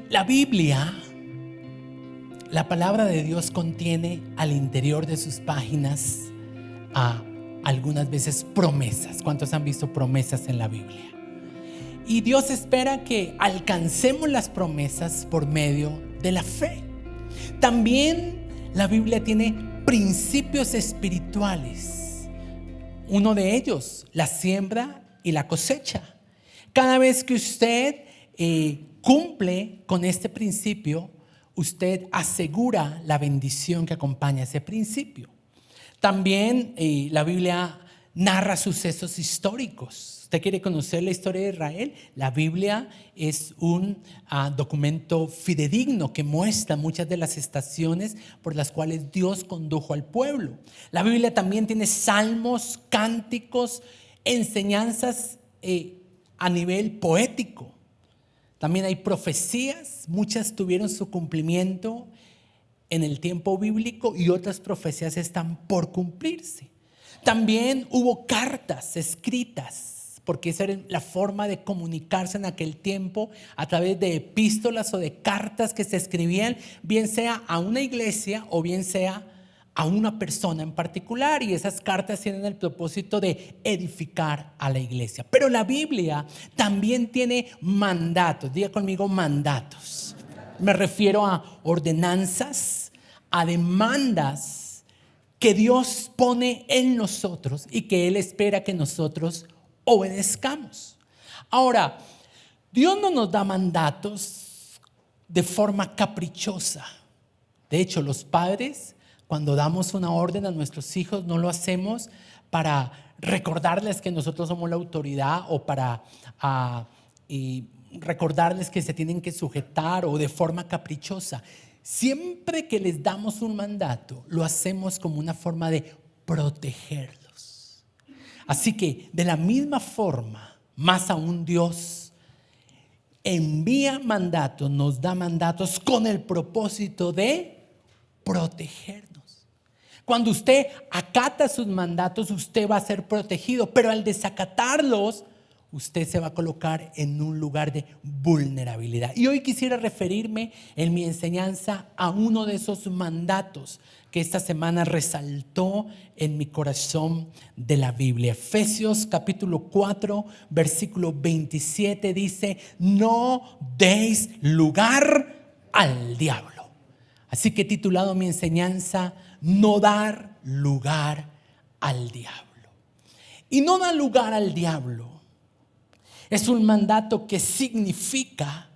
La Biblia, la palabra de Dios contiene al interior de sus páginas algunas veces promesas. ¿Cuántos han visto promesas en la Biblia? Y Dios espera que alcancemos las promesas por medio de la fe. También la Biblia tiene principios espirituales. Uno de ellos, la siembra y la cosecha. Cada vez que usted cumple con este principio, usted asegura la bendición que acompaña ese principio. También la Biblia narra sucesos históricos. ¿Usted quiere conocer la historia de Israel? La Biblia es un documento fidedigno que muestra muchas de las estaciones por las cuales Dios condujo al pueblo. La Biblia también tiene salmos, cánticos, enseñanzas a nivel poético. También hay profecías, muchas tuvieron su cumplimiento en el tiempo bíblico y otras profecías están por cumplirse. También hubo cartas escritas, porque esa era la forma de comunicarse en aquel tiempo, a través de epístolas o de cartas que se escribían, bien sea a una iglesia o bien sea a una persona en particular, y esas cartas tienen el propósito de edificar a la iglesia. Pero la Biblia también tiene mandatos. Diga conmigo mandatos. Me refiero a ordenanzas, a demandas que Dios pone en nosotros y que Él espera que nosotros obedezcamos. Ahora, Dios no nos da mandatos de forma caprichosa. De hecho, los padres, cuando damos una orden a nuestros hijos, no lo hacemos para recordarles que nosotros somos la autoridad o para recordarles que se tienen que sujetar o de forma caprichosa. Siempre que les damos un mandato, lo hacemos como una forma de protegerlos. Así que de la misma forma, más aún Dios envía mandatos, nos da mandatos con el propósito de protegernos. Cuando usted acata sus mandatos, usted va a ser protegido, pero al desacatarlos, usted se va a colocar en un lugar de vulnerabilidad. Y hoy quisiera referirme en mi enseñanza a uno de esos mandatos que esta semana resaltó en mi corazón de la Biblia. Efesios capítulo 4, versículo 27 dice: no deis lugar al diablo. Así que he titulado mi enseñanza: no dar lugar al diablo. Y no dar lugar al diablo es un mandato que significa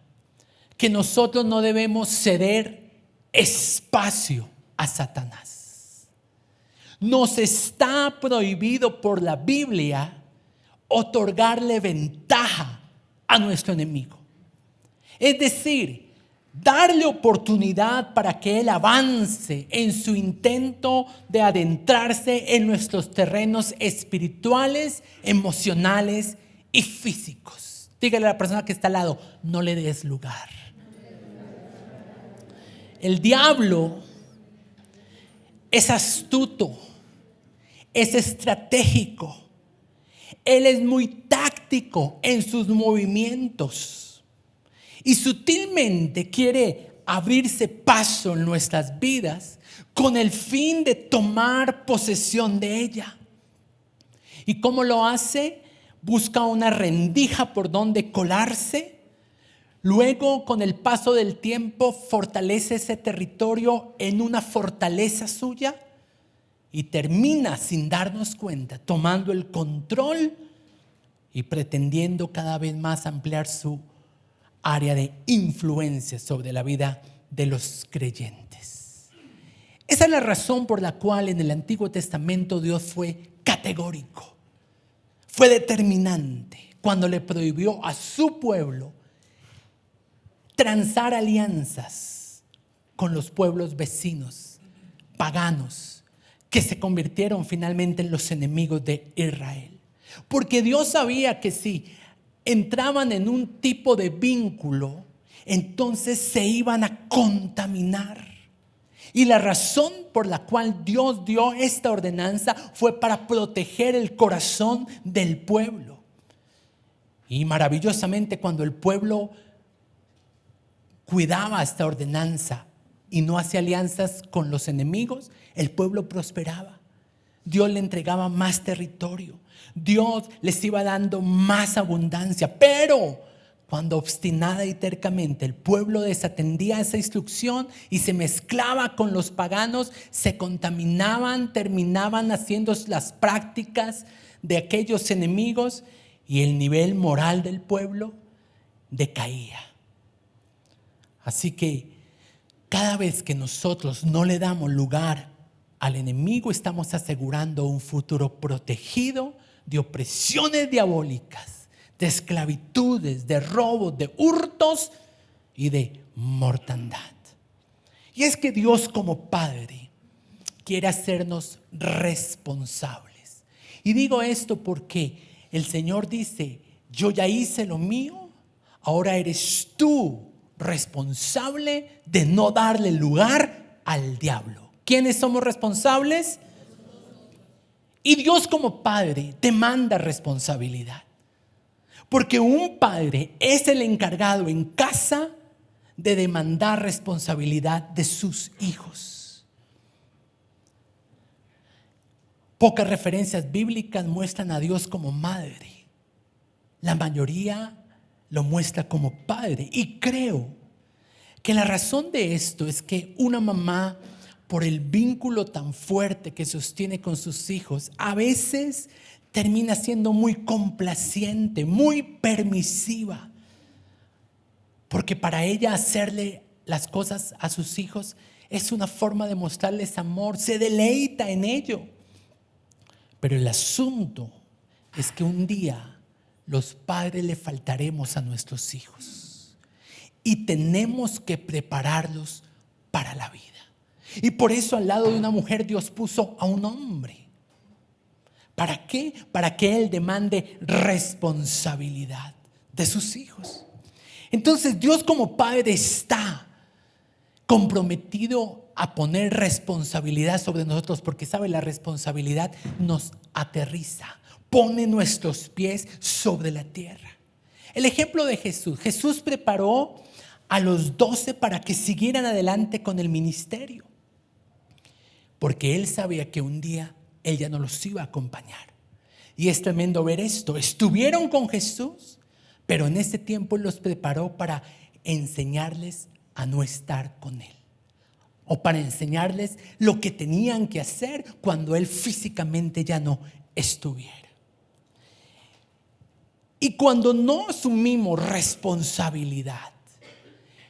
que nosotros no debemos ceder espacio a Satanás. Nos está prohibido por la Biblia otorgarle ventaja a nuestro enemigo. Es decir, darle oportunidad para que él avance en su intento de adentrarse en nuestros terrenos espirituales, emocionales y físicos. Dígale a la persona que está al lado: no le des lugar. El diablo es astuto, es estratégico, él es muy táctico en sus movimientos y sutilmente quiere abrirse paso en nuestras vidas con el fin de tomar posesión de ella. ¿Y cómo lo hace? Busca una rendija por donde colarse. Luego, con el paso del tiempo, fortalece ese territorio en una fortaleza suya y termina, sin darnos cuenta, tomando el control y pretendiendo cada vez más ampliar su área de influencia sobre la vida de los creyentes. Esa es la razón por la cual en el Antiguo Testamento Dios fue categórico. Fue determinante cuando le prohibió a su pueblo transar alianzas con los pueblos vecinos, paganos, que se convirtieron finalmente en los enemigos de Israel. Porque Dios sabía que si entraban en un tipo de vínculo, entonces se iban a contaminar. Y la razón por la cual Dios dio esta ordenanza fue para proteger el corazón del pueblo. Y maravillosamente, cuando el pueblo cuidaba esta ordenanza y no hacía alianzas con los enemigos, el pueblo prosperaba. Dios le entregaba más territorio. Dios les iba dando más abundancia. Pero cuando obstinada y tercamente el pueblo desatendía esa instrucción y se mezclaba con los paganos, se contaminaban, terminaban haciendo las prácticas de aquellos enemigos y el nivel moral del pueblo decaía. Así que cada vez que nosotros no le damos lugar al enemigo, estamos asegurando un futuro protegido de opresiones diabólicas, de esclavitudes, de robos, de hurtos y de mortandad. Y es que Dios como Padre quiere hacernos responsables. Y digo esto porque el Señor dice: yo ya hice lo mío, ahora eres tú responsable de no darle lugar al diablo. ¿Quiénes somos responsables? Y Dios como Padre demanda responsabilidad. Porque un padre es el encargado en casa de demandar responsabilidad de sus hijos. Pocas referencias bíblicas muestran a Dios como madre. La mayoría lo muestra como padre. Y creo que la razón de esto es que una mamá, por el vínculo tan fuerte que sostiene con sus hijos, a veces termina siendo muy complaciente, muy permisiva. Porque para ella hacerle las cosas a sus hijos es una forma de mostrarles amor, se deleita en ello. Pero el asunto es que un día los padres le faltaremos a nuestros hijos y tenemos que prepararlos para la vida. Y por eso al lado de una mujer Dios puso a un hombre. ¿Para qué? Para que él demande responsabilidad de sus hijos. Entonces Dios como Padre está comprometido a poner responsabilidad sobre nosotros, porque sabe, la responsabilidad nos aterriza, pone nuestros pies sobre la tierra. El ejemplo de Jesús. Jesús preparó a los 12 para que siguieran adelante con el ministerio, porque él sabía que un día él ya no los iba a acompañar. Y es tremendo ver esto. Estuvieron con Jesús, pero en ese tiempo él los preparó para enseñarles a no estar con él, o para enseñarles lo que tenían que hacer cuando él físicamente ya no estuviera. Y cuando no asumimos responsabilidad,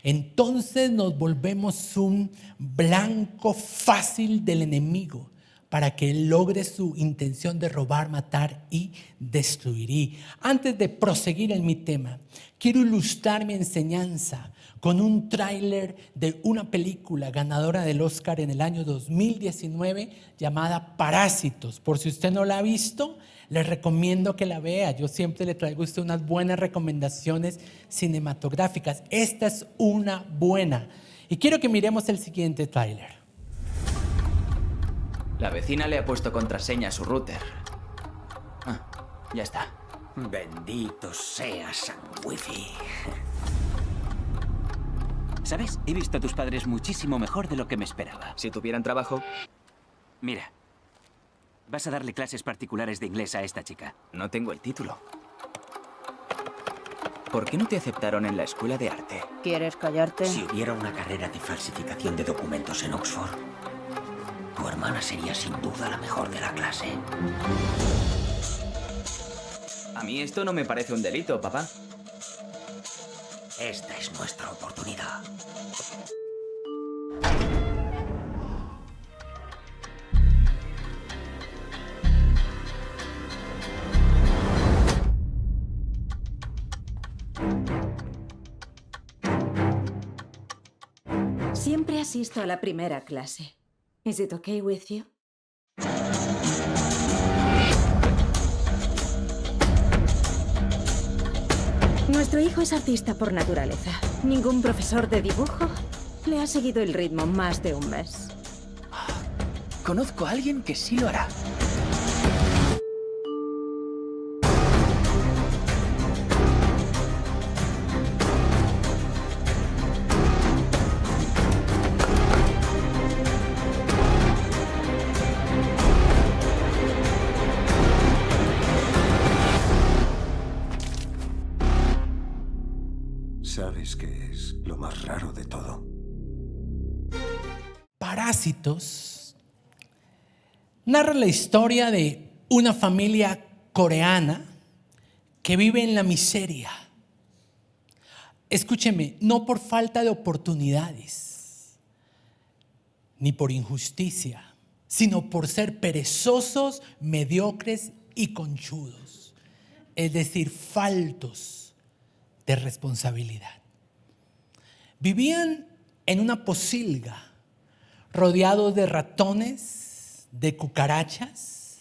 entonces nos volvemos un blanco fácil del enemigo para que él logre su intención de robar, matar y destruir. Y antes de proseguir en mi tema, quiero ilustrar mi enseñanza con un tráiler de una película ganadora del Oscar en el año 2019 llamada Parásitos. Por si usted no la ha visto, les recomiendo que la vea. Yo siempre le traigo a usted unas buenas recomendaciones cinematográficas. Esta es una buena. Y quiero que miremos el siguiente tráiler. La vecina le ha puesto contraseña a su router. Ya está. Bendito sea San Wifi. ¿Sabes? He visto a tus padres muchísimo mejor de lo que me esperaba. Si tuvieran trabajo. Mira, vas a darle clases particulares de inglés a esta chica. No tengo el título. ¿Por qué no te aceptaron en la escuela de arte? ¿Quieres callarte? Si hubiera una carrera de falsificación de documentos en Oxford, tu hermana sería sin duda la mejor de la clase. A mí esto no me parece un delito, papá. Esta es nuestra oportunidad. Siempre asisto a la primera clase. Is it okay with you? Nuestro hijo es artista por naturaleza. Ningún profesor de dibujo le ha seguido el ritmo más de un mes. Conozco a alguien que sí lo hará. sabes que es lo más raro de todo. Parásitos narra la historia de una familia coreana que vive en la miseria. Escúcheme, no por falta de oportunidades, ni por injusticia, sino por ser perezosos, mediocres y conchudos, es decir, faltos de responsabilidad. Vivían en una pocilga, rodeados de ratones, de cucarachas.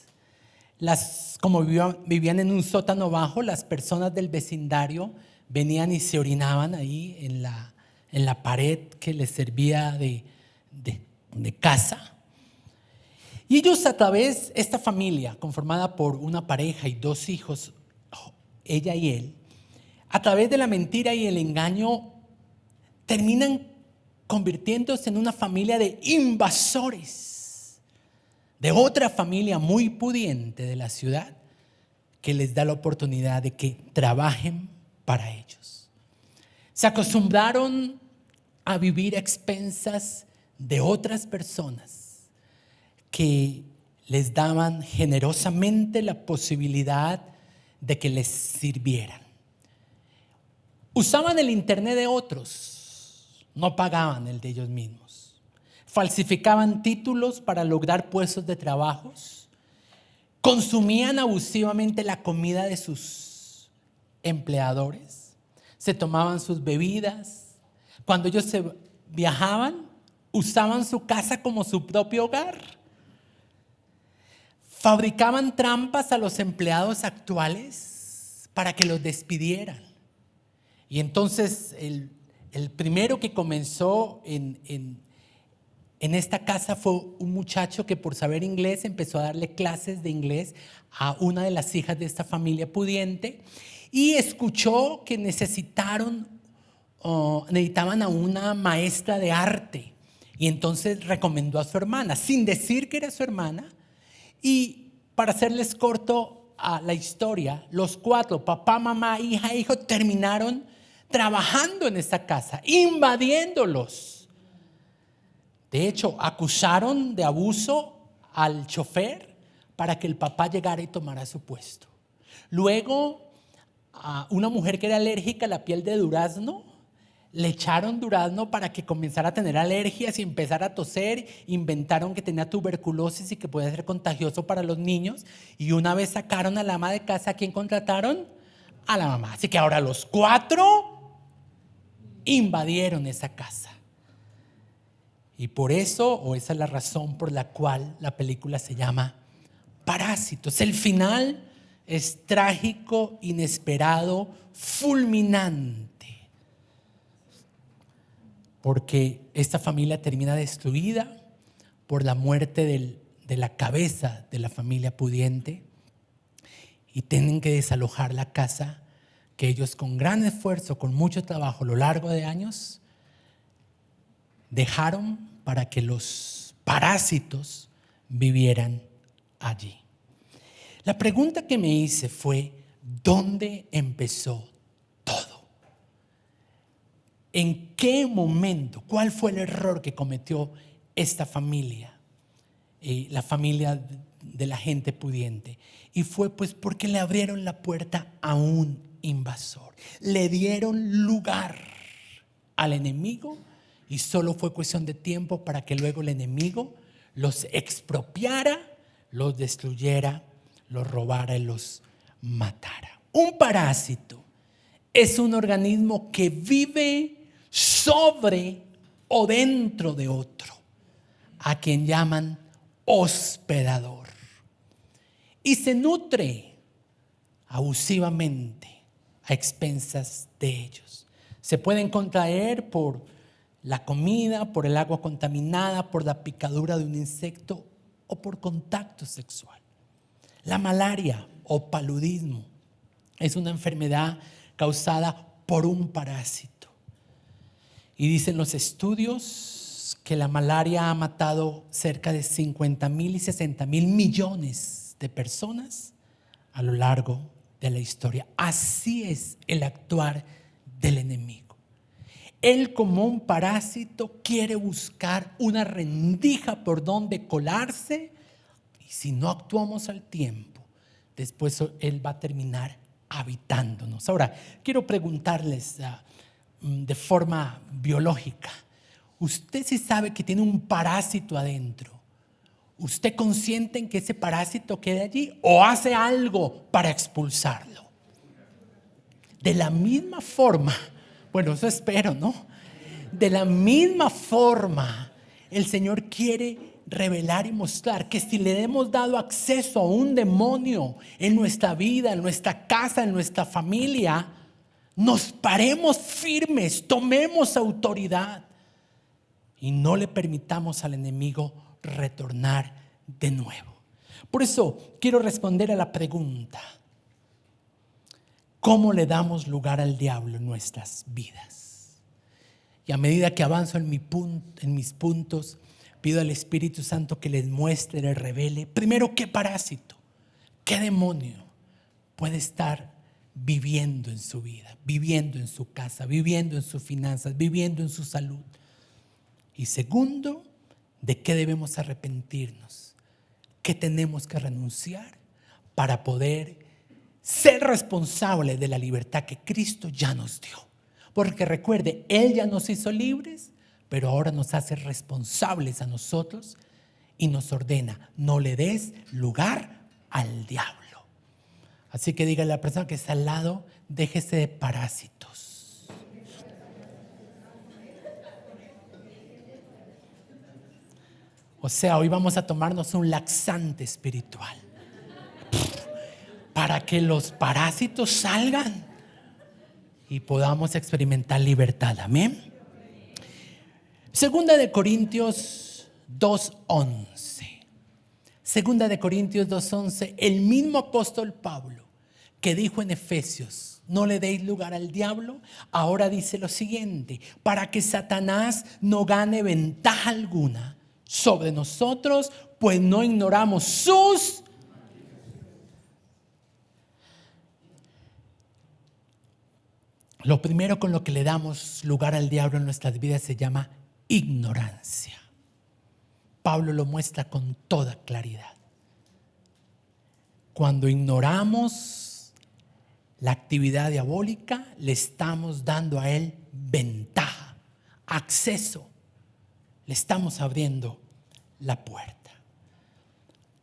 Como vivían en un sótano bajo, las personas del vecindario venían y se orinaban ahí en la pared que les servía de casa. Y ellos esta familia conformada por una pareja y 2 hijos, ella y él, a través de la mentira y el engaño, terminan convirtiéndose en una familia de invasores de otra familia muy pudiente de la ciudad que les da la oportunidad de que trabajen para ellos. Se acostumbraron a vivir a expensas de otras personas que les daban generosamente la posibilidad de que les sirvieran. Usaban el internet de otros, no pagaban el de ellos mismos. Falsificaban títulos para lograr puestos de trabajos. Consumían abusivamente la comida de sus empleadores. Se tomaban sus bebidas. Cuando ellos viajaban, usaban su casa como su propio hogar. Fabricaban trampas a los empleados actuales para que los despidieran. Y entonces el primero que comenzó en esta casa fue un muchacho que por saber inglés empezó a darle clases de inglés a una de las hijas de esta familia pudiente y escuchó que necesitaban a una maestra de arte y entonces recomendó a su hermana sin decir que era su hermana. Y para hacerles corto a la historia, los 4, papá, mamá, hija, hijo, terminaron trabajando en esta casa, invadiéndolos. De hecho, acusaron de abuso al chofer para que el papá llegara y tomara su puesto. Luego, a una mujer que era alérgica a la piel de durazno, le echaron durazno para que comenzara a tener alergias y empezara a toser. Inventaron que tenía tuberculosis y que podía ser contagioso para los niños. Y una vez sacaron a la ama de casa, ¿a quién contrataron? A la mamá. Así que ahora los 4 invadieron esa casa. Y por eso, o esa es la razón por la cual la película se llama Parásitos. El final es trágico, inesperado, fulminante. Porque esta familia termina destruida por la muerte de la cabeza de la familia pudiente y tienen que desalojar la casa que ellos con gran esfuerzo, con mucho trabajo a lo largo de años, dejaron para que los parásitos vivieran allí. La pregunta que me hice fue, ¿dónde empezó todo? ¿En qué momento? ¿Cuál fue el error que cometió esta familia? La familia de la gente pudiente. Y fue pues porque le abrieron la puerta a un invasor. Le dieron lugar al enemigo y solo fue cuestión de tiempo para que luego el enemigo los expropiara, los destruyera, los robara y los matara. Un parásito es un organismo que vive sobre o dentro de otro, a quien llaman hospedador, y se nutre abusivamente a expensas de ellos. Se pueden contraer por la comida, por el agua contaminada, por la picadura de un insecto o por contacto sexual. La malaria o paludismo es una enfermedad causada por un parásito. Y dicen los estudios que la malaria ha matado cerca de 50,000 y 60,000 millones de personas a lo largo de la historia. Así es el actuar del enemigo. Él, como un parásito, quiere buscar una rendija por donde colarse, y si no actuamos al tiempo, después Él va a terminar habitándonos. Ahora, quiero preguntarles de forma biológica, ¿usted sí sabe que tiene un parásito adentro? ¿Usted consciente en que ese parásito quede allí o hace algo para expulsarlo? De la misma forma, bueno, eso espero, ¿no? De la misma forma, el Señor quiere revelar y mostrar que si le hemos dado acceso a un demonio en nuestra vida, en nuestra casa, en nuestra familia, nos paremos firmes, tomemos autoridad y no le permitamos al enemigo retornar de nuevo. Por eso quiero responder a la pregunta: ¿cómo le damos lugar al diablo en nuestras vidas? Y a medida que avanzo en mis puntos, pido al Espíritu Santo que les muestre, les revele, primero, qué parásito, qué demonio puede estar viviendo en su vida, viviendo en su casa, viviendo en sus finanzas, viviendo en su salud. Y segundo, de qué debemos arrepentirnos, qué tenemos que renunciar para poder ser responsables de la libertad que Cristo ya nos dio. Porque recuerde, Él ya nos hizo libres, pero ahora nos hace responsables a nosotros y nos ordena: no le des lugar al diablo. Así que dígale a la persona que está al lado: déjese de parásitos. O sea, hoy vamos a tomarnos un laxante espiritual para que los parásitos salgan y podamos experimentar libertad. Amén. Segunda de Corintios 2:11. Segunda de Corintios 2:11. El mismo apóstol Pablo que dijo en Efesios: no le deis lugar al diablo, ahora dice lo siguiente: para que Satanás no gane ventaja alguna sobre nosotros, pues no ignoramos sus... Lo primero con lo que le damos lugar al diablo en nuestras vidas se llama ignorancia. Pablo lo muestra con toda claridad. Cuando ignoramos la actividad diabólica, le estamos dando a él ventaja, acceso. Le estamos abriendo la puerta.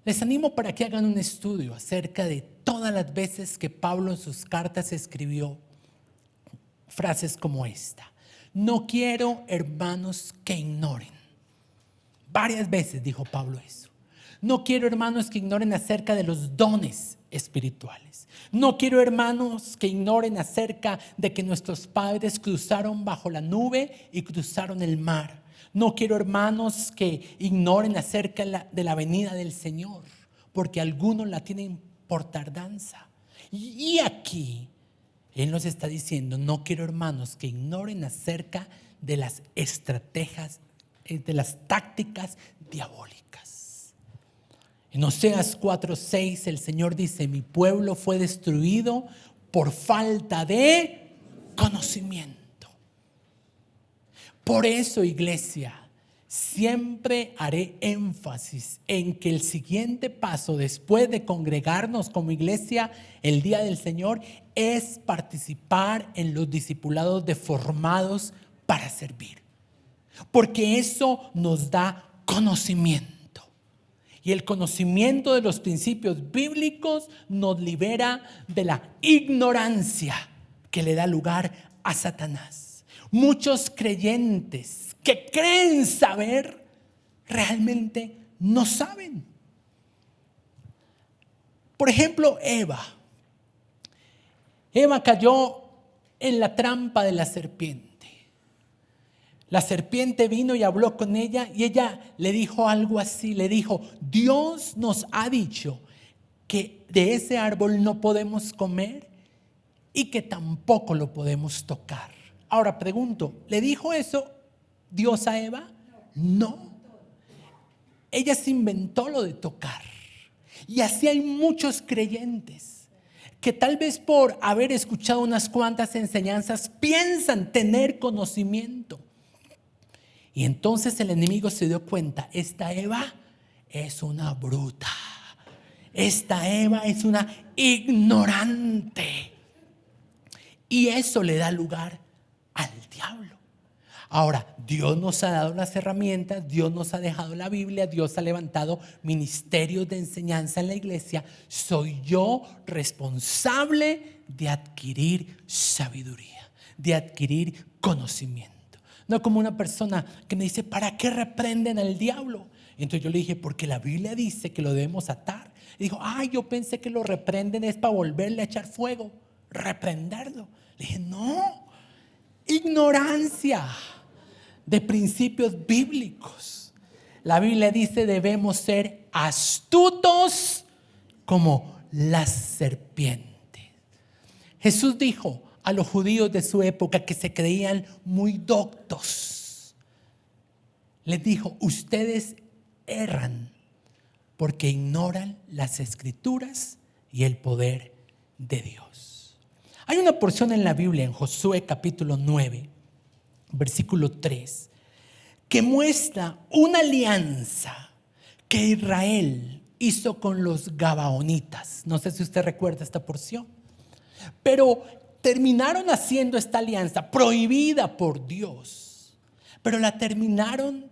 Les animo para que hagan un estudio acerca de todas las veces que Pablo en sus cartas escribió frases como esta: no quiero, hermanos, que ignoren. Varias veces dijo Pablo eso. No quiero, hermanos, que ignoren acerca de los dones espirituales. No quiero, hermanos, que ignoren acerca de que nuestros padres cruzaron bajo la nube y cruzaron el mar. No quiero, hermanos, que ignoren acerca de la venida del Señor, porque algunos la tienen por tardanza. Y aquí Él nos está diciendo: no quiero, hermanos, que ignoren acerca de las estrategias, de las tácticas diabólicas. En Oseas 4:6 el Señor dice: mi pueblo fue destruido por falta de conocimiento. Por eso, iglesia, siempre haré énfasis en que el siguiente paso después de congregarnos como iglesia el día del Señor es participar en los discipulados de formados para servir. Porque eso nos da conocimiento. Y el conocimiento de los principios bíblicos nos libera de la ignorancia que le da lugar a Satanás. Muchos creyentes que creen saber, realmente no saben. Por ejemplo, Eva. Eva cayó en la trampa de la serpiente. La serpiente vino y habló con ella y ella le dijo algo así. Le dijo: Dios nos ha dicho que de ese árbol no podemos comer y que tampoco lo podemos tocar. Ahora pregunto, ¿le dijo eso Dios a Eva? No. Ella se inventó lo de tocar. Y así hay muchos creyentes que tal vez por haber escuchado unas cuantas enseñanzas piensan tener conocimiento. Y entonces el enemigo se dio cuenta, esta Eva es una bruta, esta Eva es una ignorante. Y eso le da lugar al diablo. Ahora, Dios nos ha dado las herramientas, Dios nos ha dejado la Biblia, Dios ha levantado ministerios de enseñanza en la iglesia. Soy yo responsable de adquirir sabiduría, de adquirir conocimiento. No como una persona que me dice, ¿para qué reprenden al diablo? Entonces yo le dije, porque la Biblia dice que lo debemos atar. Y dijo, yo pensé que lo reprenden es para volverle a echar fuego, reprenderlo. Le dije, no, ignorancia de principios bíblicos. La Biblia dice debemos ser astutos como las serpientes. Jesús dijo a los judíos de su época que se creían muy doctos. Les dijo, ustedes erran porque ignoran las escrituras y el poder de Dios. Hay una porción en la Biblia, en Josué capítulo 9, versículo 3, que muestra una alianza que Israel hizo con los gabaonitas. No sé si usted recuerda esta porción, pero terminaron haciendo esta alianza prohibida por Dios, pero la terminaron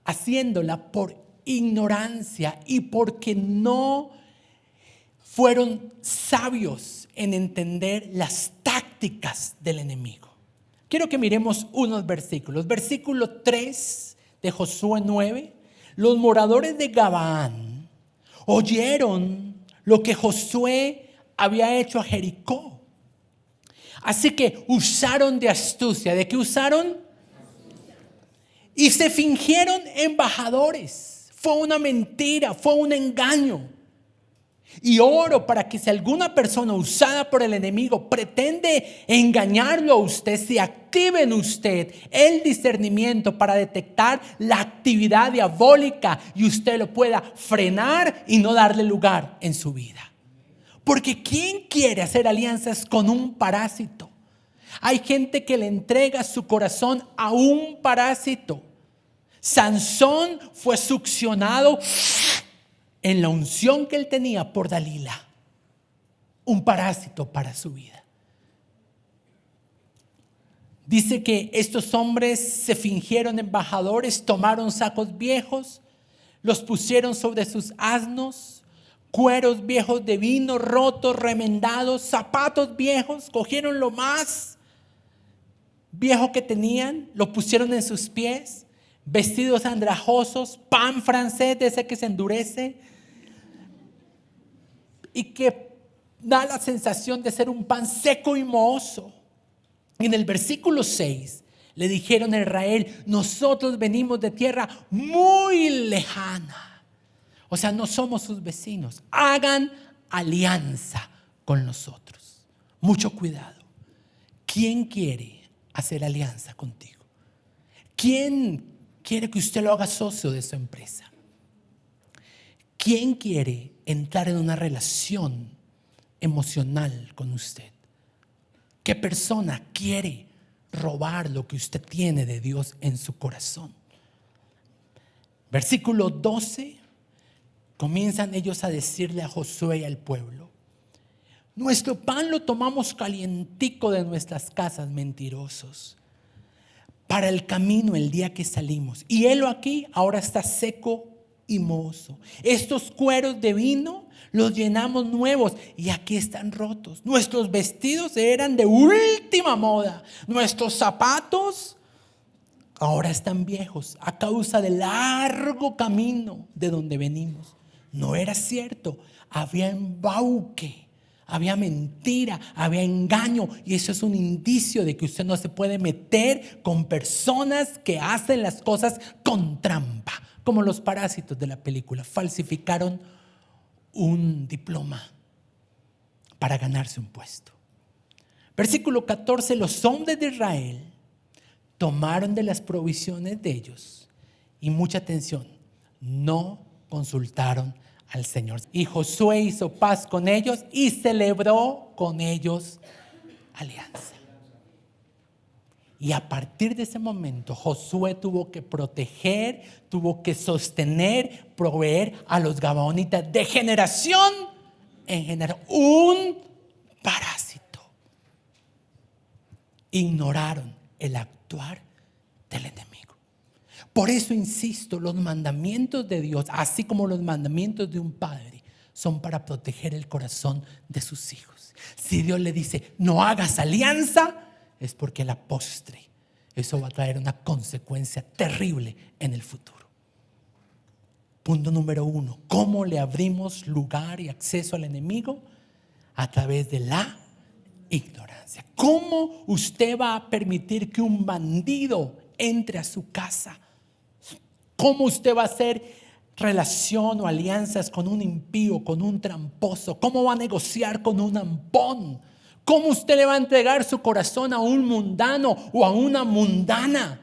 haciéndola por ignorancia y porque no fueron sabios en entender las tácticas del enemigo. Quiero que miremos unos versículos. Versículo 3 de Josué 9. Los moradores de Gabaán oyeron lo que Josué había hecho a Jericó. Así que usaron de astucia. ¿De qué usaron? Y se fingieron embajadores. Fue una mentira, fue un engaño. Y oro para que si alguna persona usada por el enemigo pretende engañarlo a usted, se active en usted el discernimiento para detectar la actividad diabólica y usted lo pueda frenar y no darle lugar en su vida. Porque ¿quién quiere hacer alianzas con un parásito? Hay gente que le entrega su corazón a un parásito. Sansón fue succionado en la unción que él tenía por Dalila, un parásito para su vida. Dice que estos hombres se fingieron embajadores, tomaron sacos viejos, los pusieron sobre sus asnos, cueros viejos de vino, rotos, remendados, zapatos viejos, cogieron lo más viejo que tenían, lo pusieron en sus pies, vestidos andrajosos, pan francés de ese que se endurece y que da la sensación de ser un pan seco y mohoso. En el versículo 6 le dijeron a Israel, nosotros venimos de tierra muy lejana. O sea, no somos sus vecinos. Hagan alianza con nosotros. Mucho cuidado. ¿Quién quiere hacer alianza contigo? ¿Quién quiere que usted lo haga socio de su empresa? ¿Quién quiere entrar en una relación emocional con usted? ¿Qué persona quiere robar lo que usted tiene de Dios en su corazón? Versículo 12, comienzan ellos a decirle a Josué y al pueblo, nuestro pan lo tomamos calientico de nuestras casas, mentirosos, para el camino el día que salimos. Y helo aquí ahora está seco y mozo. Estos cueros de vino los llenamos nuevos y aquí están rotos. Nuestros vestidos eran de última moda. Nuestros zapatos ahora están viejos a causa del largo camino de donde venimos. No era cierto. Había embauque. Había mentira, había engaño, y eso es un indicio de que usted no se puede meter con personas que hacen las cosas con trampa, como los parásitos de la película. Falsificaron un diploma para ganarse un puesto. Versículo 14, los hombres de Israel tomaron de las provisiones de ellos y mucha atención, no consultaron al Señor. Y Josué hizo paz con ellos y celebró con ellos alianza. Y a partir de ese momento, Josué tuvo que proteger, tuvo que sostener, proveer a los gabaonitas de generación en generación. Un parásito. Ignoraron el actuar del enemigo. Por eso insisto, los mandamientos de Dios, así como los mandamientos de un padre, son para proteger el corazón de sus hijos. Si Dios le dice, no hagas alianza, es porque a la postre eso va a traer una consecuencia terrible en el futuro. Punto número 1. ¿Cómo le abrimos lugar y acceso al enemigo? A través de la ignorancia. ¿Cómo usted va a permitir que un bandido entre a su casa? ¿Cómo usted va a hacer relación o alianzas con un impío, con un tramposo? ¿Cómo va a negociar con un ampón? ¿Cómo usted le va a entregar su corazón a un mundano o a una mundana?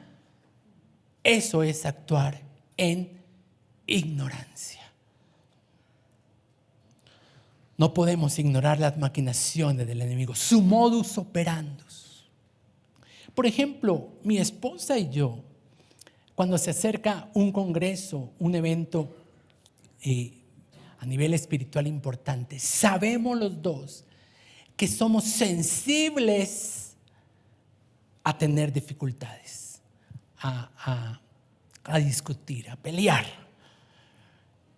Eso es actuar en ignorancia. No podemos ignorar las maquinaciones del enemigo, su modus operandi. Por ejemplo, mi esposa y yo, cuando se acerca un congreso, un evento a nivel espiritual importante, sabemos los dos que somos sensibles a tener dificultades, a discutir, a pelear.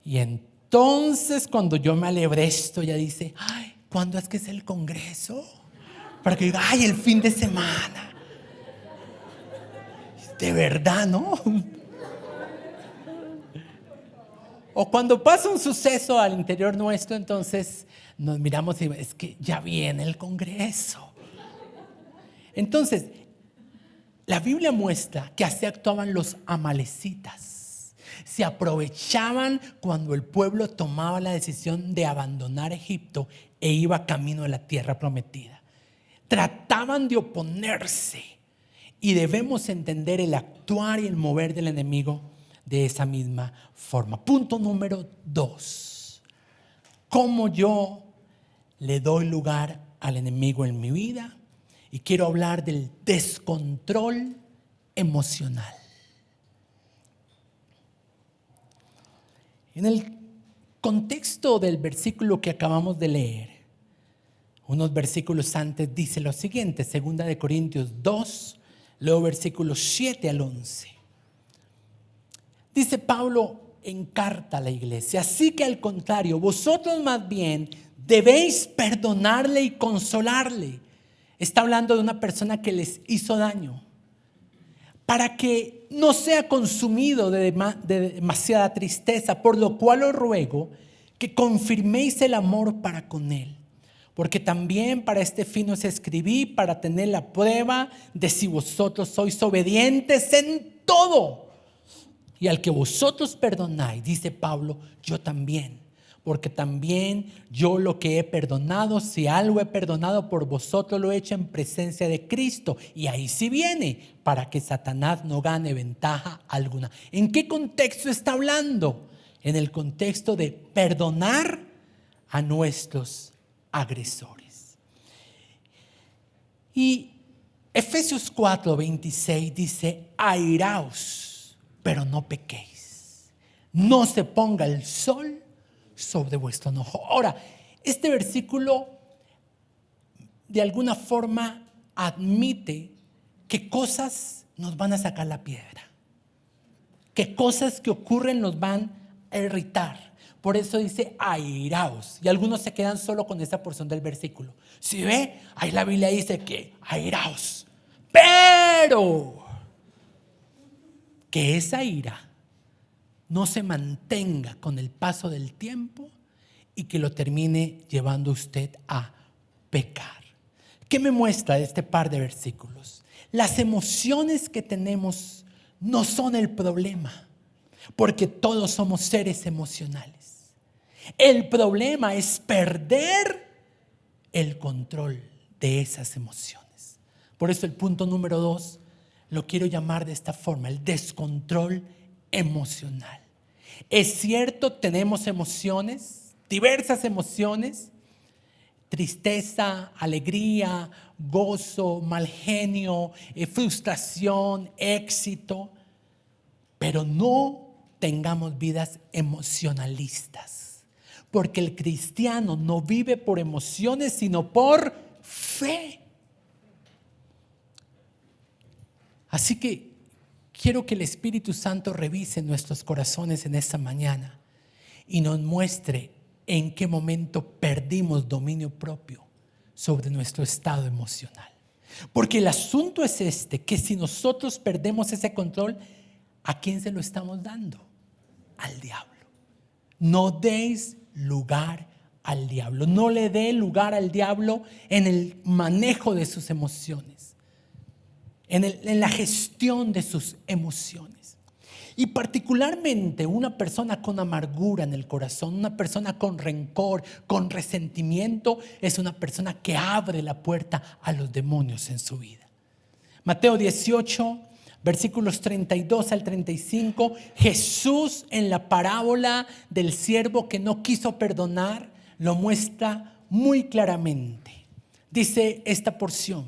Y entonces cuando yo me alebresto, ella dice, ay, ¿cuándo es que es el congreso? Para que diga, ay, el fin de semana. De verdad, ¿no? O cuando pasa un suceso al interior nuestro, entonces nos miramos y es que ya viene el congreso. Entonces, la Biblia muestra que así actuaban los amalecitas. Se aprovechaban cuando el pueblo tomaba la decisión de abandonar Egipto e iba camino a la tierra prometida. Trataban de oponerse y debemos entender el actuar y el mover del enemigo de esa misma forma. Punto número 2. ¿Cómo yo le doy lugar al enemigo en mi vida? Y quiero hablar del descontrol emocional. En el contexto del versículo que acabamos de leer, unos versículos antes dice lo siguiente, 2 Corintios 2, luego versículos 7 al 11. Dice Pablo en carta a la iglesia, así que al contrario, vosotros más bien debéis perdonarle y consolarle. Está hablando de una persona que les hizo daño, para que no sea consumido de demasiada tristeza, por lo cual os ruego que confirméis el amor para con él. Porque también para este fin os escribí, para tener la prueba de si vosotros sois obedientes en todo. Y al que vosotros perdonáis, dice Pablo, yo también. Porque también yo lo que he perdonado, si algo he perdonado por vosotros, lo he hecho en presencia de Cristo. Y ahí sí viene, para que Satanás no gane ventaja alguna. ¿En qué contexto está hablando? En el contexto de perdonar a nuestros agresores. Y Efesios 4:26 dice, airaos, pero no pequéis. No se ponga el sol sobre vuestro enojo. Ahora, este versículo de alguna forma admite que cosas nos van a sacar la piedra, que cosas que ocurren nos van a irritar. Por eso dice airaos. Y algunos se quedan solo con esa porción del versículo. Si ve, ahí la Biblia dice que airaos. Pero que esa ira no se mantenga con el paso del tiempo y que lo termine llevando usted a pecar. ¿Qué me muestra este par de versículos? Las emociones que tenemos no son el problema, porque todos somos seres emocionales. El problema es perder el control de esas emociones. Por eso el punto número 2 lo quiero llamar de esta forma, el descontrol emocional. Es cierto, tenemos emociones, diversas emociones, tristeza, alegría, gozo, mal genio, frustración, éxito, pero no tengamos vidas emocionalistas, porque el cristiano no vive por emociones, sino por fe. Así que quiero que el Espíritu Santo revise nuestros corazones en esta mañana y nos muestre en qué momento perdimos dominio propio sobre nuestro estado emocional. Porque el asunto es que si nosotros perdemos ese control, ¿a quién se lo estamos dando? Al diablo. No deis lugar al diablo. No le dé lugar al diablo en el manejo de sus emociones, en la gestión de sus emociones. Y particularmente una persona con amargura en el corazón, una persona con rencor, con resentimiento, es una persona que abre la puerta a los demonios en su vida. Mateo 18, versículos 32 al 35, Jesús en la parábola del siervo que no quiso perdonar lo muestra muy claramente. Dice esta porción: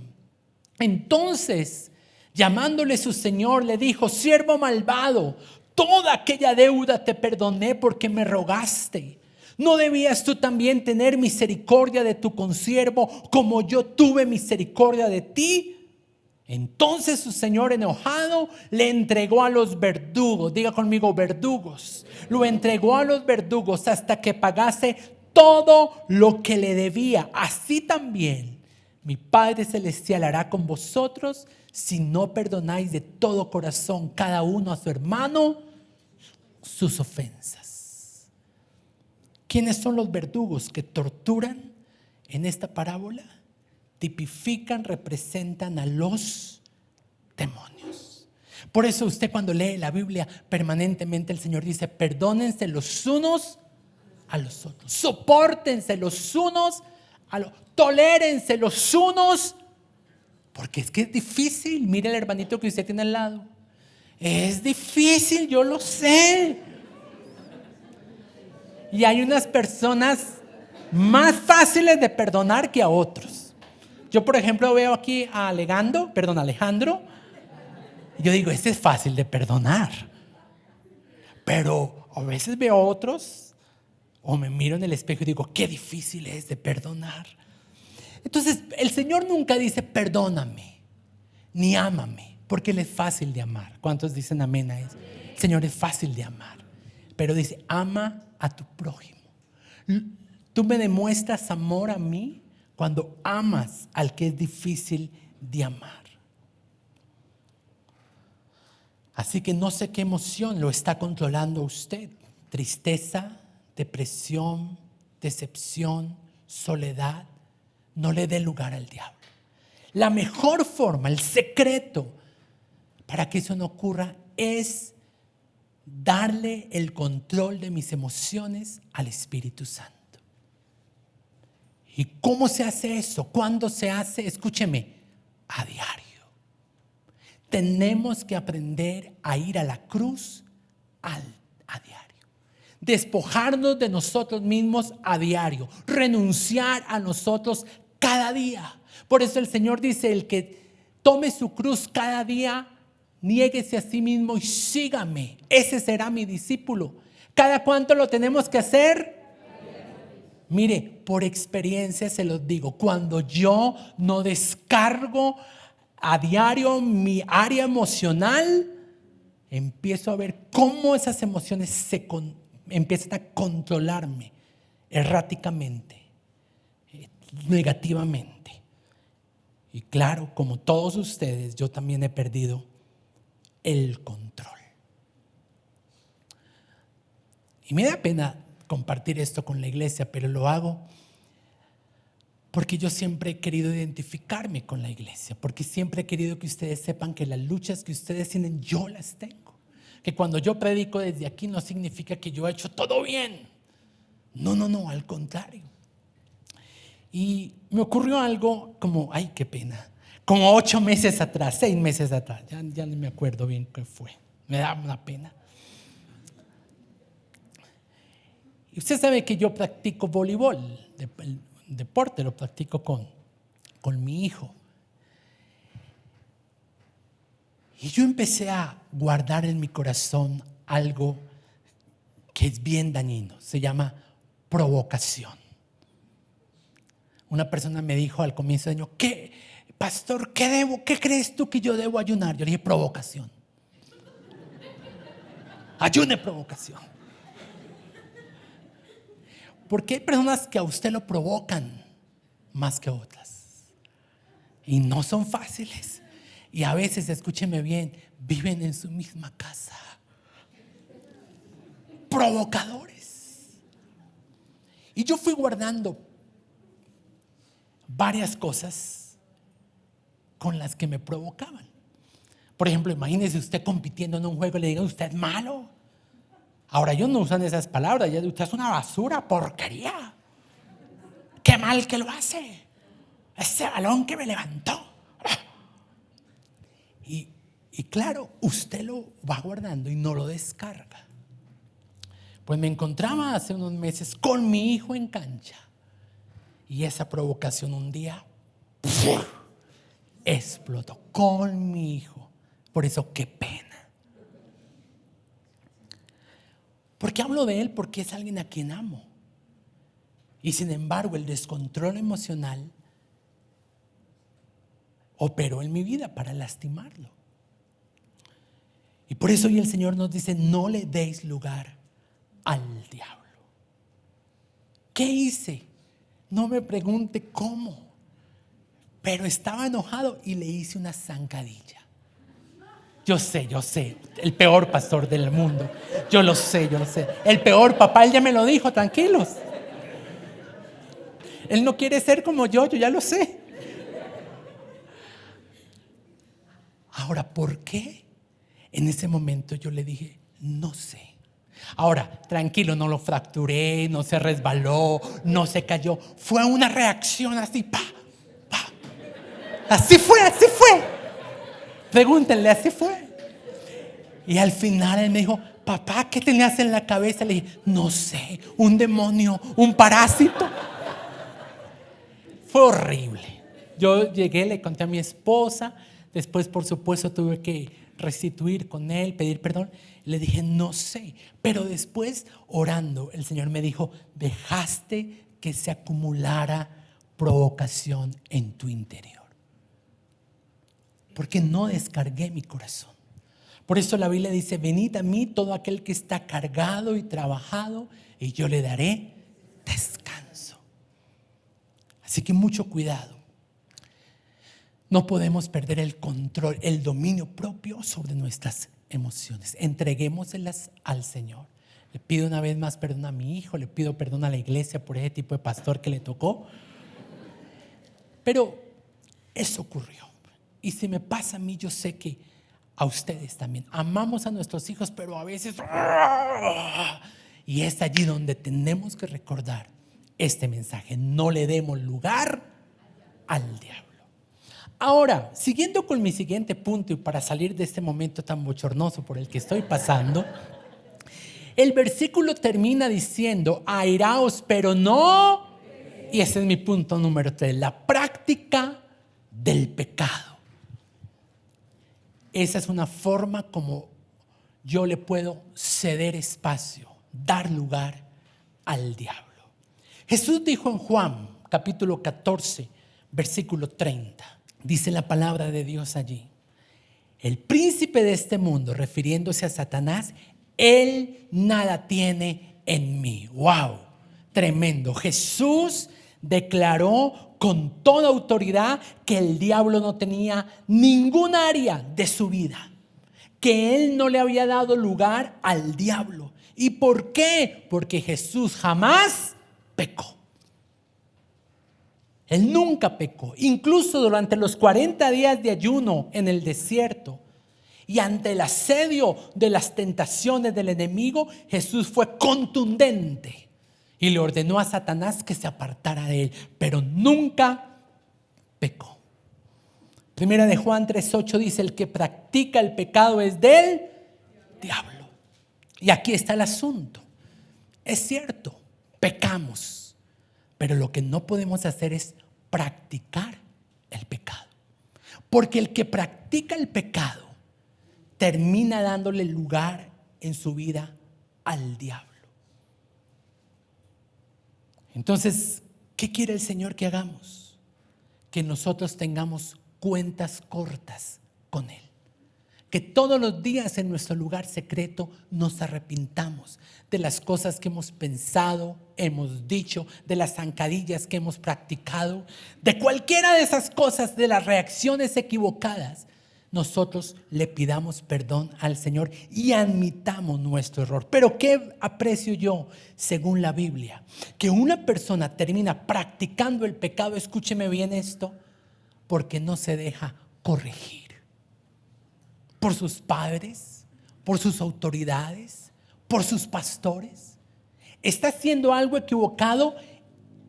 entonces, llamándole su señor, le dijo: siervo malvado, toda aquella deuda te perdoné porque me rogaste. ¿No debías tú también tener misericordia de tu consiervo como yo tuve misericordia de ti? Entonces su señor, enojado, le entregó a los verdugos. Diga conmigo, verdugos. Lo entregó a los verdugos hasta que pagase todo lo que le debía. Así también mi Padre Celestial hará con vosotros si no perdonáis de todo corazón cada uno a su hermano sus ofensas. ¿Quiénes son los verdugos que torturan en esta parábola? Tipifican, representan a los demonios. Por eso usted cuando lee la Biblia permanentemente el Señor dice: perdónense los unos a los otros, sopórtense los unos a los otros, tolérense los unos, porque es que es difícil. Mire el hermanito que usted tiene al lado, es difícil, yo lo sé. Y hay unas personas más fáciles de perdonar que a otros. Yo, por ejemplo, veo aquí a Alejandro, y yo digo, este es fácil de perdonar. Pero a veces veo a otros, o me miro en el espejo y digo, qué difícil es de perdonar. Entonces, el Señor nunca dice perdóname, ni ámame, porque Él es fácil de amar. ¿Cuántos dicen amén a eso? El Señor es fácil de amar, pero dice, ama a tu prójimo. Tú me demuestras amor a mí cuando amas al que es difícil de amar. Así que no sé qué emoción lo está controlando usted. Tristeza, depresión, decepción, soledad. No le dé lugar al diablo. La mejor forma, el secreto para que eso no ocurra es darle el control de mis emociones al Espíritu Santo. ¿Y cómo se hace eso? ¿Cuándo se hace? Escúcheme, a diario. Tenemos que aprender a ir a la cruz a diario. Despojarnos de nosotros mismos a diario. Renunciar a nosotros cada día. Por eso el Señor dice, el que tome su cruz cada día, niéguese a sí mismo y sígame. Ese será mi discípulo. ¿Cada cuánto lo tenemos que hacer? Mire, por experiencia se los digo, cuando yo no descargo a diario mi área emocional, empiezo a ver cómo esas emociones empiezan a controlarme erráticamente, negativamente. Y claro, como todos ustedes, yo también he perdido el control. Y me da pena compartir esto con la iglesia, pero lo hago porque yo siempre he querido identificarme con la iglesia, porque siempre he querido que ustedes sepan que las luchas que ustedes tienen, yo las tengo. Que cuando yo predico desde aquí no significa que yo he hecho todo bien. No, al contrario. Y me ocurrió algo como, ay, qué pena, como 8 meses atrás, 6 meses atrás, ya no me acuerdo bien qué fue, me da una pena. Y usted sabe que yo practico voleibol, el deporte lo practico con mi hijo. Y yo empecé a guardar en mi corazón algo que es bien dañino, se llama provocación. Una persona me dijo al comienzo del año, ¿qué, pastor, qué crees tú que yo debo ayunar? Yo le dije, provocación. Ayune provocación. Porque hay personas que a usted lo provocan más que otras. Y no son fáciles. Y a veces, escúcheme bien, viven en su misma casa. Provocadores. Y yo fui guardando varias cosas con las que me provocaban. Por ejemplo, imagínese usted compitiendo en un juego y le digan, usted es malo. Ahora ellos no usan esas palabras, ya usted es una basura, porquería. Qué mal que lo hace. Ese balón que me levantó. Y claro, usted lo va guardando y no lo descarga. Pues me encontraba hace unos meses con mi hijo en cancha. Y esa provocación un día explotó con mi hijo. Por eso, qué pena. ¿Por qué hablo de él? Porque es alguien a quien amo. Y sin embargo, el descontrol emocional operó en mi vida para lastimarlo. Y por eso hoy el Señor nos dice, no le deis lugar al diablo. ¿Qué hice? No me pregunte cómo, pero estaba enojado y le hice una zancadilla. Yo sé, el peor pastor del mundo. Yo lo sé. El peor papá, él ya me lo dijo, tranquilos. Él no quiere ser como yo ya lo sé. Ahora, ¿por qué? En ese momento yo le dije, no sé. Ahora, tranquilo, no lo fracturé, no se resbaló, no se cayó. Fue una reacción así, pa. Así fue. Pregúntenle, así fue. Y al final él me dijo, papá, ¿qué tenías en la cabeza? Le dije, no sé, un demonio, un parásito. Fue horrible. Yo llegué, le conté a mi esposa. Después, por supuesto, tuve que restituir con él, pedir perdón. Le dije, no sé. Pero después, orando, el Señor me dijo, dejaste que se acumulara provocación en tu interior. Porque no descargué mi corazón. Por eso la Biblia dice, venid a mí todo aquel que está cargado y trabajado, y yo le daré descanso. Así que mucho cuidado. No podemos perder el control, el dominio propio sobre nuestras emociones. Entreguémoselas al Señor. Le pido una vez más perdón a mi hijo, le pido perdón a la iglesia por ese tipo de pastor que le tocó. Pero eso ocurrió. Y si me pasa a mí, yo sé que a ustedes también. Amamos a nuestros hijos, pero a veces... Y es allí donde tenemos que recordar este mensaje. No le demos lugar al diablo. Ahora, siguiendo con mi siguiente punto y para salir de este momento tan bochornoso por el que estoy pasando, el versículo termina diciendo, airaos, pero no, y ese es mi punto número 3, la práctica del pecado. Esa es una forma como yo le puedo ceder espacio, dar lugar al diablo. Jesús dijo en Juan, capítulo 14, versículo 30, dice la palabra de Dios allí, el príncipe de este mundo, refiriéndose a Satanás, él nada tiene en mí. ¡Wow! Tremendo. Jesús declaró con toda autoridad que el diablo no tenía ningún área de su vida, que él no le había dado lugar al diablo. ¿Y por qué? Porque Jesús jamás pecó. Él nunca pecó. Incluso durante los 40 días de ayuno en el desierto y ante el asedio de las tentaciones del enemigo, Jesús fue contundente y le ordenó a Satanás que se apartara de él, pero nunca pecó. Primera de Juan 3:8 dice, el que practica el pecado es del diablo. Y aquí está el asunto. Es cierto, pecamos, pero lo que no podemos hacer es practicar el pecado. Porque el que practica el pecado termina dándole lugar en su vida al diablo. Entonces, ¿qué quiere el Señor que hagamos? Que nosotros tengamos cuentas cortas con Él. Que todos los días en nuestro lugar secreto nos arrepintamos de las cosas que hemos pensado, hemos dicho, de las zancadillas que hemos practicado, de cualquiera de esas cosas, de las reacciones equivocadas. Nosotros le pidamos perdón al Señor y admitamos nuestro error. Pero ¿qué aprecio yo según la Biblia? Que una persona termina practicando el pecado, escúcheme bien esto, porque no se deja corregir. Por sus padres, por sus autoridades, por sus pastores. Está haciendo algo equivocado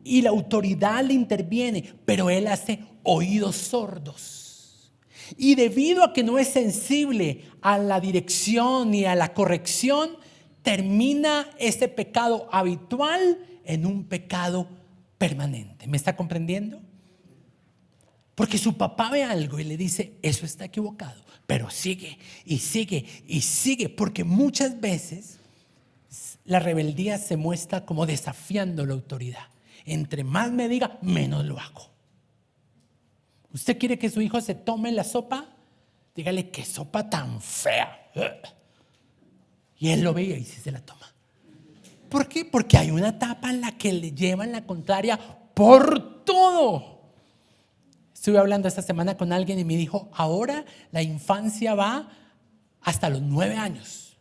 y la autoridad le interviene, pero él hace oídos sordos. Y debido a que no es sensible a la dirección ni a la corrección, termina este pecado habitual en un pecado permanente. ¿Me está comprendiendo? Porque su papá ve algo y le dice, eso está equivocado, pero sigue y sigue y sigue, porque muchas veces la rebeldía se muestra como desafiando la autoridad. Entre más me diga, menos lo hago. ¿Usted quiere que su hijo se tome la sopa? Dígale, qué sopa tan fea. Y él lo ve y sí se la toma. ¿Por qué? Porque hay una etapa en la que le llevan la contraria por todo. Estuve hablando esta semana con alguien y me dijo, ahora la infancia va hasta los 9 años.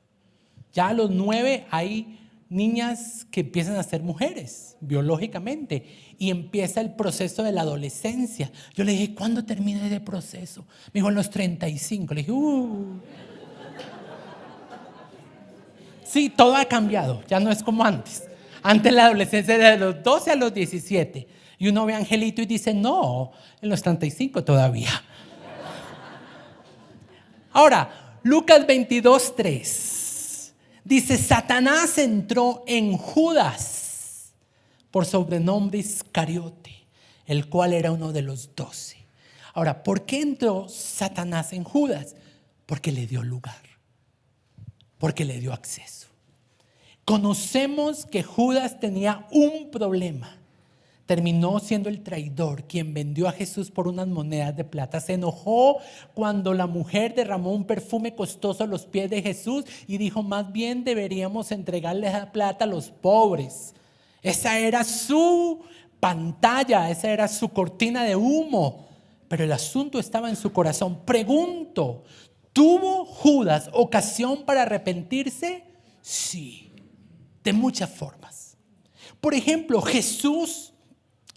Ya a los 9 hay niñas que empiezan a ser mujeres biológicamente y empieza el proceso de la adolescencia. Yo le dije, ¿cuándo termina ese proceso? Me dijo, en los 35. Le dije, Sí, todo ha cambiado, ya no es como antes. Antes la adolescencia era de los 12 a los 17. Y uno ve a Angelito y dice, no, en los 35 todavía. Ahora, Lucas 22:3 dice, Satanás entró en Judas, por sobrenombre Iscariote, el cual era uno de los 12. Ahora, ¿por qué entró Satanás en Judas? Porque le dio lugar, porque le dio acceso. Conocemos que Judas tenía un problema. Terminó siendo el traidor, quien vendió a Jesús por unas monedas de plata. Se enojó cuando la mujer derramó un perfume costoso a los pies de Jesús y dijo, más bien deberíamos entregarle esa plata a los pobres. Esa era su pantalla, esa era su cortina de humo. Pero el asunto estaba en su corazón. Pregunto, ¿tuvo Judas ocasión para arrepentirse? Sí, de muchas formas. Por ejemplo, Jesús,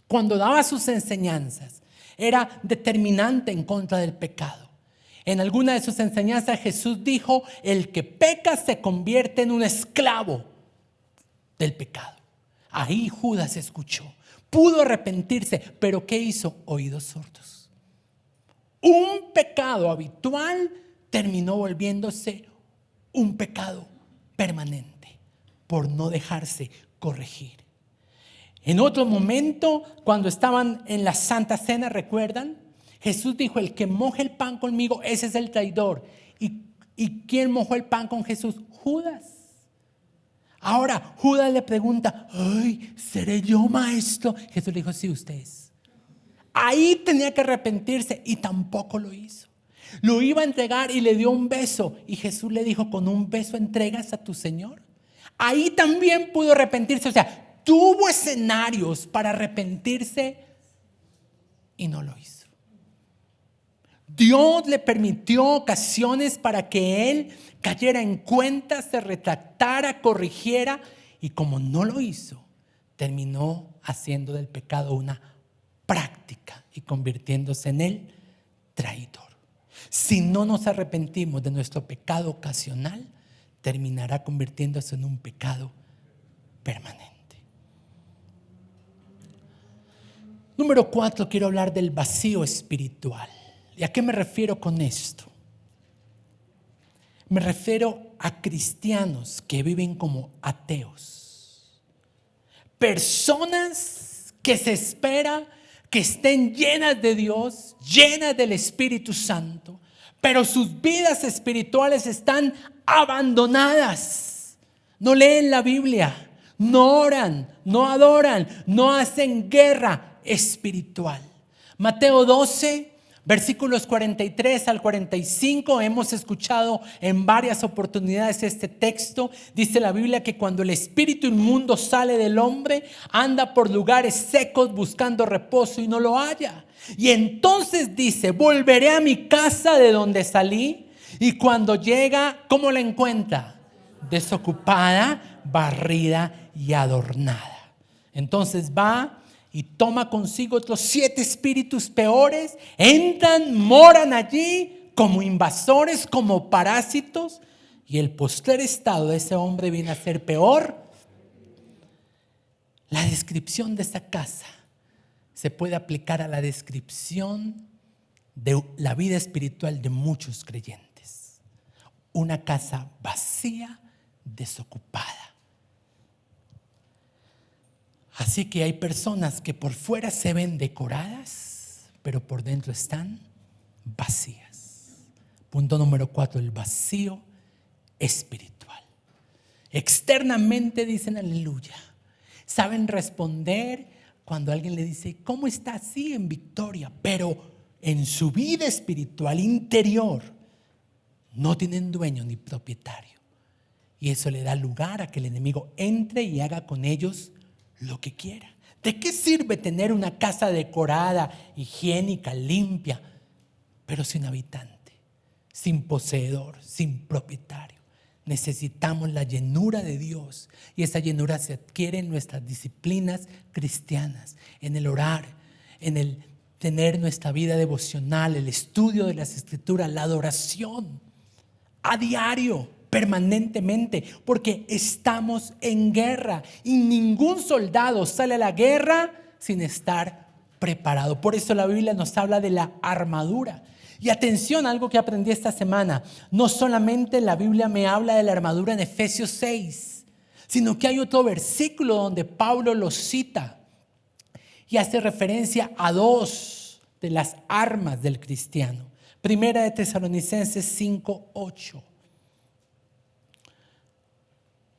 cuando daba sus enseñanzas, era determinante en contra del pecado. En alguna de sus enseñanzas Jesús dijo, el que peca se convierte en un esclavo del pecado. Ahí Judas escuchó, pudo arrepentirse, pero ¿qué hizo? Oídos sordos. Un pecado habitual terminó volviéndose un pecado permanente por no dejarse corregir. En otro momento, cuando estaban en la Santa Cena, ¿recuerdan? Jesús dijo, el que moje el pan conmigo, ese es el traidor. ¿Y quién mojó el pan con Jesús? Judas. Ahora, Judas le pregunta, ay, ¿seré yo, maestro? Jesús le dijo, sí, usted es. Ahí tenía que arrepentirse y tampoco lo hizo. Lo iba a entregar y le dio un beso. Y Jesús le dijo, ¿con un beso entregas a tu Señor? Ahí también pudo arrepentirse. O sea, tuvo escenarios para arrepentirse y no lo hizo. Dios le permitió ocasiones para que él cayera en cuenta, se retractara, corrigiera, y como no lo hizo, terminó haciendo del pecado una práctica y convirtiéndose en el traidor. Si no nos arrepentimos de nuestro pecado ocasional, terminará convirtiéndose en un pecado permanente. Número 4, quiero hablar del vacío espiritual. ¿Y a qué me refiero con esto? Me refiero a cristianos que viven como ateos. personas que se espera que estén llenas de Dios, llenas del Espíritu Santo, pero sus vidas espirituales están abandonadas. No leen la Biblia, no oran, no adoran, no hacen guerra espiritual. Mateo 12, versículos 43 al 45, hemos escuchado en varias oportunidades este texto. Dice la Biblia que cuando el espíritu inmundo sale del hombre, anda por lugares secos buscando reposo y no lo halla. Y entonces dice: volveré a mi casa de donde salí. Y cuando llega, ¿cómo la encuentra? Desocupada, barrida y adornada. Entonces va y toma consigo otros 7 espíritus peores, entran, moran allí como invasores, como parásitos, y el postrer estado de ese hombre viene a ser peor. La descripción de esa casa se puede aplicar a la descripción de la vida espiritual de muchos creyentes. Una casa vacía, desocupada. Así que hay personas que por fuera se ven decoradas, pero por dentro están vacías. Punto número 4, el vacío espiritual. Externamente dicen aleluya. Saben responder cuando alguien le dice: ¿cómo está? Sí, en victoria. Pero en su vida espiritual interior no tienen dueño ni propietario. Y eso le da lugar a que el enemigo entre y haga con ellos lo que quiera. ¿De qué sirve tener una casa decorada, higiénica, limpia, pero sin habitante, sin poseedor, sin propietario? Necesitamos la llenura de Dios, y esa llenura se adquiere en nuestras disciplinas cristianas, en el orar, en el tener nuestra vida devocional, el estudio de las Escrituras, la adoración a diario, permanentemente, porque estamos en guerra y ningún soldado sale a la guerra sin estar preparado. Por eso la Biblia nos habla de la armadura. Y atención, algo que aprendí esta semana: no solamente la Biblia me habla de la armadura en Efesios 6, sino que hay otro versículo donde Pablo lo cita y hace referencia a 2 de las armas del cristiano. Primera de Tesalonicenses 5:8.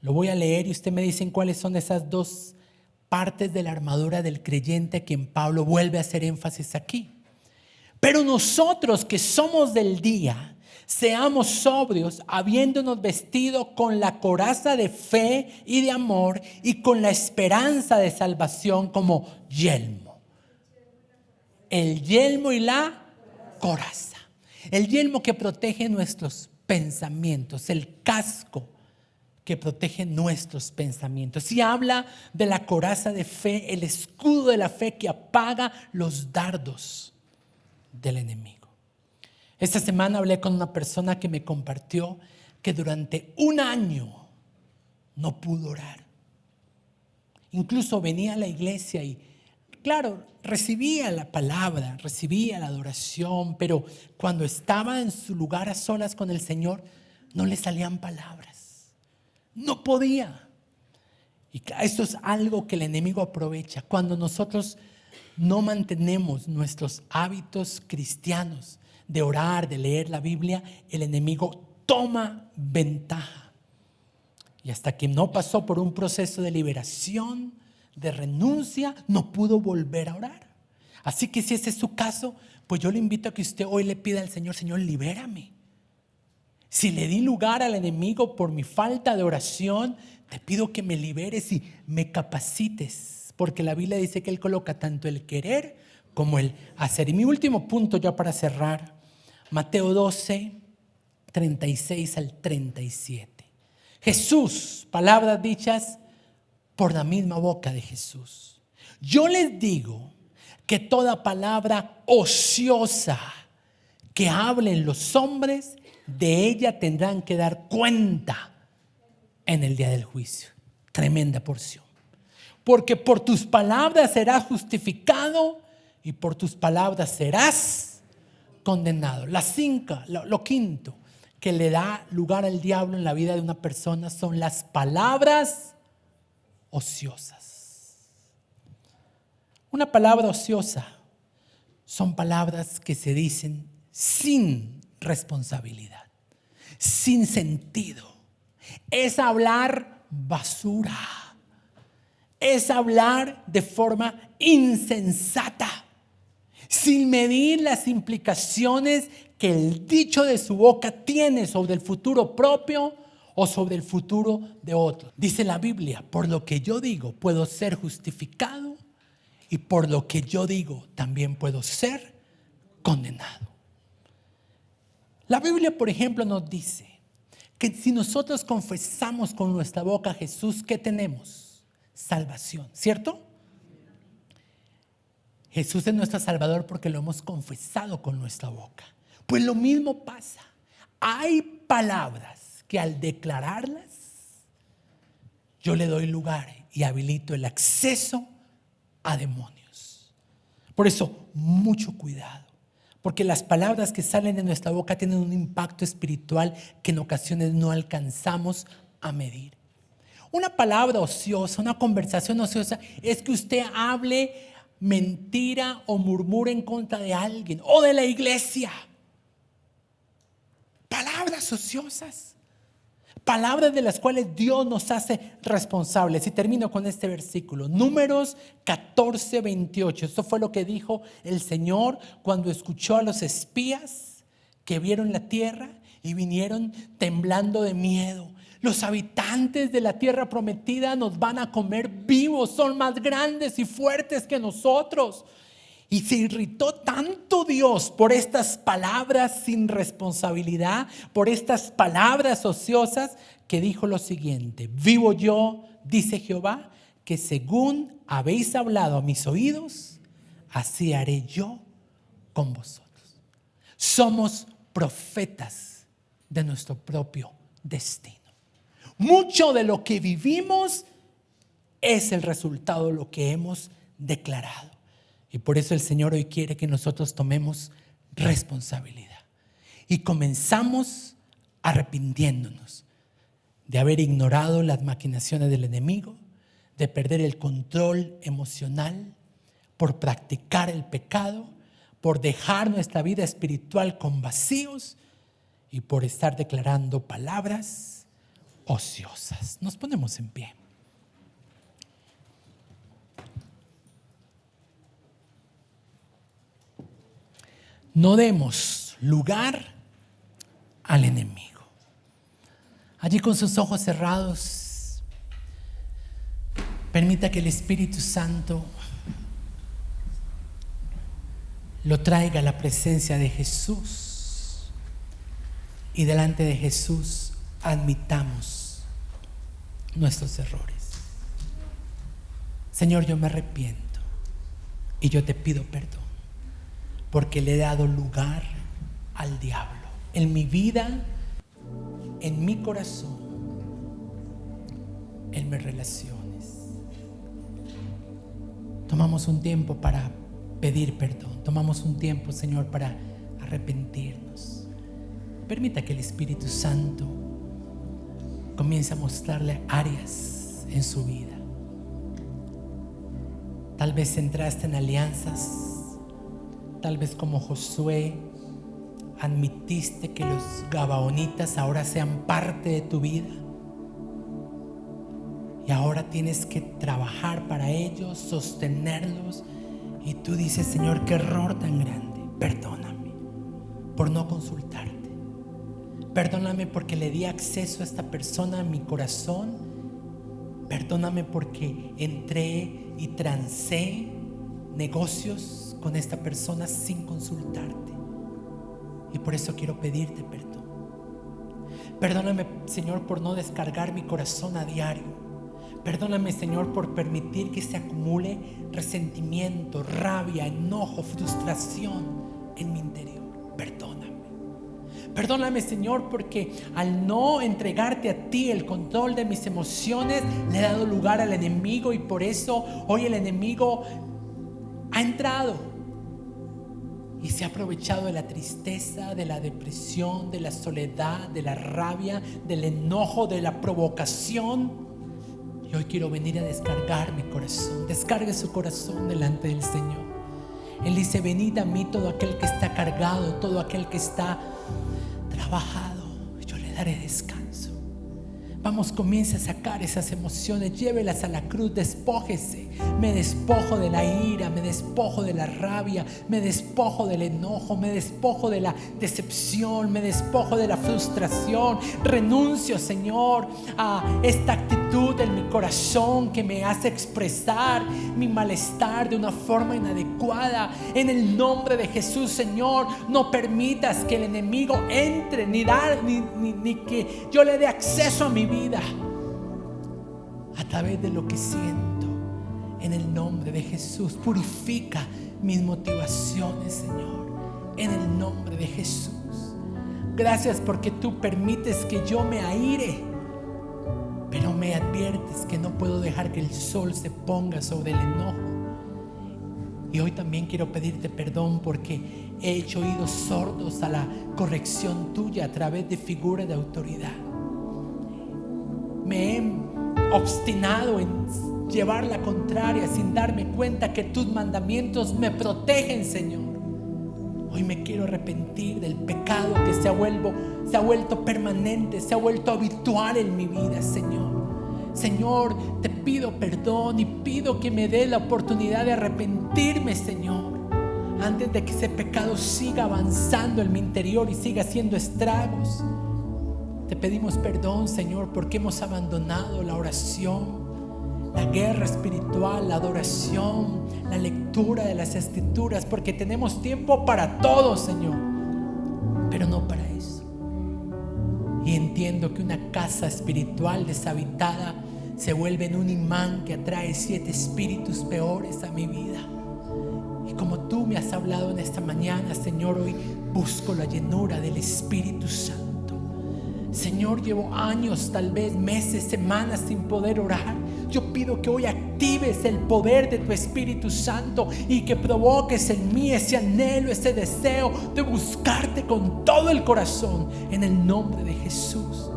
Lo voy a leer y usted me dicen cuáles son esas 2 partes de la armadura del creyente a quien Pablo vuelve a hacer énfasis aquí. Pero nosotros que somos del día, seamos sobrios, habiéndonos vestido con la coraza de fe y de amor, y con la esperanza de salvación como yelmo. El yelmo y la coraza. El yelmo que protege nuestros pensamientos, el casco que protege nuestros pensamientos. Y habla de la coraza de fe, el escudo de la fe que apaga los dardos del enemigo. Esta semana hablé con una persona que me compartió que durante 1 año no pudo orar. Incluso venía a la iglesia y, claro, recibía la palabra, recibía la adoración, pero cuando estaba en su lugar a solas con el Señor, no le salían palabras. No podía. Y esto es algo que el enemigo aprovecha. Cuando nosotros no mantenemos nuestros hábitos cristianos de orar, de leer la Biblia, el enemigo toma ventaja. Y hasta que no pasó por un proceso de liberación, de renuncia, no pudo volver a orar. Así que si ese es su caso, pues yo le invito a que usted hoy le pida al Señor: Señor, libérame. Si le di lugar al enemigo por mi falta de oración, te pido que me liberes y me capacites, porque la Biblia dice que Él coloca tanto el querer como el hacer. Y mi último punto, ya para cerrar, Mateo 12, 36 al 37. Jesús, palabras dichas por la misma boca de Jesús: yo les digo que toda palabra ociosa que hablen los hombres, de ella tendrán que dar cuenta en el día del juicio. Tremenda porción. Porque por tus palabras serás justificado y por tus palabras serás condenado. Lo quinto que le da lugar al diablo en la vida de una persona son las palabras ociosas. Una palabra ociosa son palabras que se dicen sin responsabilidad, sin sentido. Es hablar basura. Es hablar de forma insensata, sin medir las implicaciones que el dicho de su boca tiene sobre el futuro propio o sobre el futuro de otros. Dice la Biblia, por lo que yo digo puedo ser justificado y por lo que yo digo también puedo ser condenado. La Biblia, por ejemplo, nos dice que si nosotros confesamos con nuestra boca a Jesús, ¿qué tenemos? Salvación, ¿cierto? Jesús es nuestro Salvador porque lo hemos confesado con nuestra boca. Pues lo mismo pasa. Hay palabras que al declararlas, yo le doy lugar y habilito el acceso a demonios. Por eso, mucho cuidado. Porque las palabras que salen de nuestra boca tienen un impacto espiritual que en ocasiones no alcanzamos a medir. Una palabra ociosa, una conversación ociosa es que usted hable mentira o murmure en contra de alguien o de la iglesia. Palabras ociosas. Palabras de las cuales Dios nos hace responsables. Y termino con este versículo. Números 14:28. Esto fue lo que dijo el Señor cuando escuchó a los espías que vieron la tierra y vinieron temblando de miedo. Los habitantes de la tierra prometida nos van a comer vivos, son más grandes y fuertes que nosotros. Y se irritó tanto Dios por estas palabras sin responsabilidad, por estas palabras ociosas, que dijo lo siguiente: vivo yo, dice Jehová, que según habéis hablado a mis oídos, así haré yo con vosotros. Somos profetas de nuestro propio destino. Mucho de lo que vivimos es el resultado de lo que hemos declarado. Y por eso el Señor hoy quiere que nosotros tomemos responsabilidad. Y comenzamos arrepintiéndonos de haber ignorado las maquinaciones del enemigo, de perder el control emocional, por practicar el pecado, por dejar nuestra vida espiritual con vacíos y por estar declarando palabras ociosas. Nos ponemos en pie. No demos lugar al enemigo. Allí con sus ojos cerrados, permita que el Espíritu Santo lo traiga a la presencia de Jesús y delante de Jesús admitamos nuestros errores. Señor, yo me arrepiento y yo te pido perdón porque le he dado lugar al diablo en mi vida, en mi corazón, en mis relaciones. Tomamos un tiempo para pedir perdón. Tomamos un tiempo, Señor, para arrepentirnos. Permita que el Espíritu Santo comience a mostrarle áreas en su vida. Tal vez entraste en alianzas. Tal vez como Josué admitiste que los gabaonitas ahora sean parte de tu vida. Y ahora tienes que trabajar para ellos, sostenerlos. Y tú dices: Señor, qué error tan grande. Perdóname por no consultarte. Perdóname porque le di acceso a esta persona a mi corazón. Perdóname porque entré y trancé negocios con esta persona sin consultarte. Y por eso quiero pedirte perdón. Perdóname, Señor, por no descargar mi corazón a diario. Perdóname, Señor, por permitir que se acumule resentimiento, rabia, enojo, frustración en mi interior. Perdóname. Perdóname, Señor, porque al no entregarte a ti el control de mis emociones, le he dado lugar al enemigo, y por eso hoy el enemigo ha entrado y se ha aprovechado de la tristeza, de la depresión, de la soledad, de la rabia, del enojo, de la provocación. Y hoy quiero venir a descargar mi corazón. Descargue su corazón delante del Señor. Él dice: venid a mí todo aquel que está cargado, todo aquel que está trabajado, yo le daré descanso. Vamos, comience a sacar esas emociones, llévelas a la cruz, despójese. Me despojo de la ira, me despojo de la rabia, me despojo del enojo, me despojo de la decepción, me despojo de la frustración. Renuncio, Señor, a esta actitud en mi corazón que me hace expresar mi malestar de una forma inadecuada. En el nombre de Jesús, Señor, no permitas que el enemigo entre, ni que yo le dé acceso a mi vida a través de lo que siento. En el nombre de Jesús, purifica mis motivaciones, Señor, en el nombre de Jesús. Gracias porque tú permites que yo me aire, pero me adviertes que no puedo dejar que el sol se ponga sobre el enojo. Y hoy también quiero pedirte perdón porque he hecho oídos sordos a la corrección tuya a través de figuras de autoridad. Me he obstinado en llevar la contraria sin darme cuenta que tus mandamientos me protegen, Señor. Hoy me quiero arrepentir del pecado que se ha vuelto permanente, se ha vuelto habitual en mi vida, Señor. Señor, te pido perdón y pido que me dé la oportunidad de arrepentirme, Señor, antes de que ese pecado siga avanzando en mi interior y siga haciendo estragos. Te pedimos perdón, Señor, porque hemos abandonado la oración, la guerra espiritual, la adoración, la lectura de las escrituras, porque tenemos tiempo para todo, Señor, pero no para eso. Y entiendo que una casa espiritual deshabitada se vuelve en un imán que atrae 7 espíritus peores a mi vida. Y como tú me has hablado en esta mañana, Señor, hoy busco la llenura del Espíritu Santo. Señor, llevo años, tal vez meses, semanas sin poder orar. Yo pido que hoy actives el poder de tu Espíritu Santo y que provoques en mí ese anhelo, ese deseo de buscarte con todo el corazón, en el nombre de Jesús.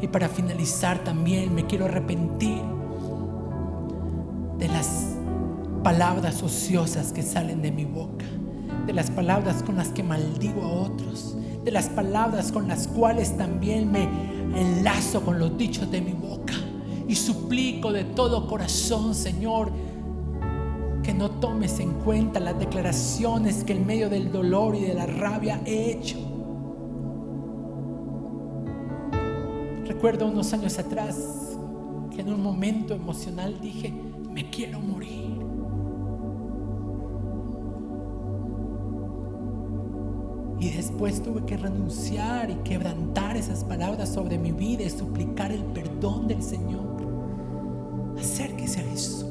Y para finalizar también me quiero arrepentir de las palabras ociosas que salen de mi boca, de las palabras con las que maldigo a otros, de las palabras con las cuales también me enlazo con los dichos de mi boca. Y suplico de todo corazón, Señor, que no tomes en cuenta las declaraciones que en medio del dolor y de la rabia he hecho. Recuerdo unos años atrás que en un momento emocional dije: me quiero morir. Y después tuve que renunciar y quebrantar esas palabras sobre mi vida y suplicar el perdón del Señor. Acérquese a Jesús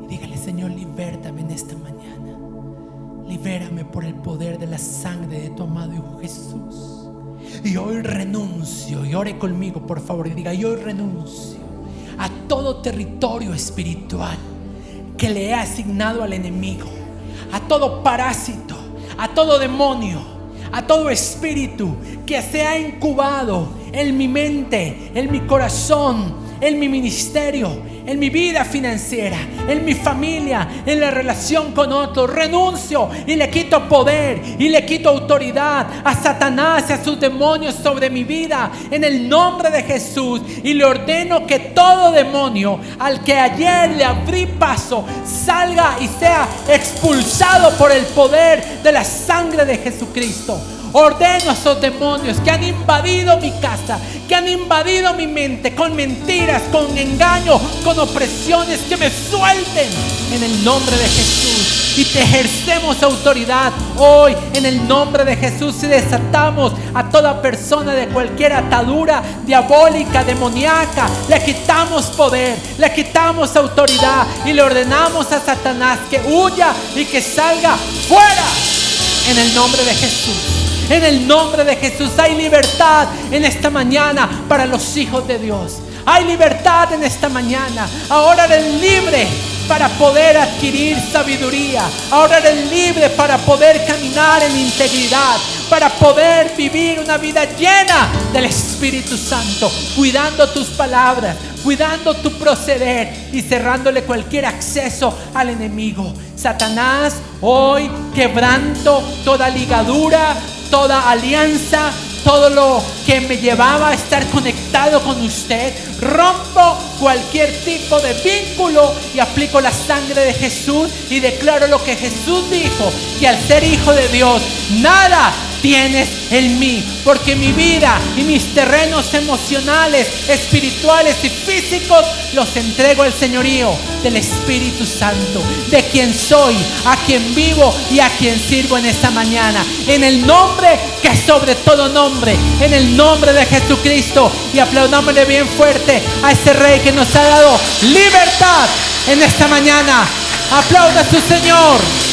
y dígale: Señor, libértame en esta mañana. Libérame por el poder de la sangre de tu amado Hijo Jesús. Y hoy renuncio, y ore conmigo por favor y diga: y hoy renuncio a todo territorio espiritual que le he asignado al enemigo, a todo parásito, a todo demonio, a todo espíritu que se ha incubado en mi mente, en mi corazón, en mi ministerio, en mi vida financiera, en mi familia, en la relación con otros. Renuncio y le quito poder y le quito autoridad a Satanás y a sus demonios sobre mi vida en el nombre de Jesús. Y le ordeno que todo demonio al que ayer le abrí paso salga y sea expulsado por el poder de la sangre de Jesucristo. Ordeno a esos demonios que han invadido mi casa, que han invadido mi mente con mentiras, con engaño, con opresiones, que me suelten en el nombre de Jesús. Y te ejercemos autoridad hoy en el nombre de Jesús y desatamos a toda persona de cualquier atadura diabólica, demoníaca. Le quitamos poder, le quitamos autoridad y le ordenamos a Satanás que huya y que salga fuera en el nombre de Jesús. En el nombre de Jesús hay libertad en esta mañana para los hijos de Dios. Hay libertad en esta mañana. Ahora eres libre para poder adquirir sabiduría. Ahora eres libre para poder caminar en integridad, para poder vivir una vida llena del Espíritu Santo, cuidando tus palabras, cuidando tu proceder y cerrándole cualquier acceso al enemigo. Satanás, hoy quebranto toda ligadura, toda alianza, todo lo que me llevaba a estar conectado con usted. Rompo cualquier tipo de vínculo y aplico la sangre de Jesús y declaro lo que Jesús dijo, que al ser hijo de Dios, nada tienes en mí, porque mi vida y mis terrenos emocionales, espirituales y físicos los entrego al señorío del Espíritu Santo, de quien soy, a quien vivo y a quien sirvo en esta mañana, en el nombre que es sobre todo nombre, en el nombre de Jesucristo. Y aplaudámosle bien fuerte a ese Rey que nos ha dado libertad en esta mañana. Aplauda a su Señor.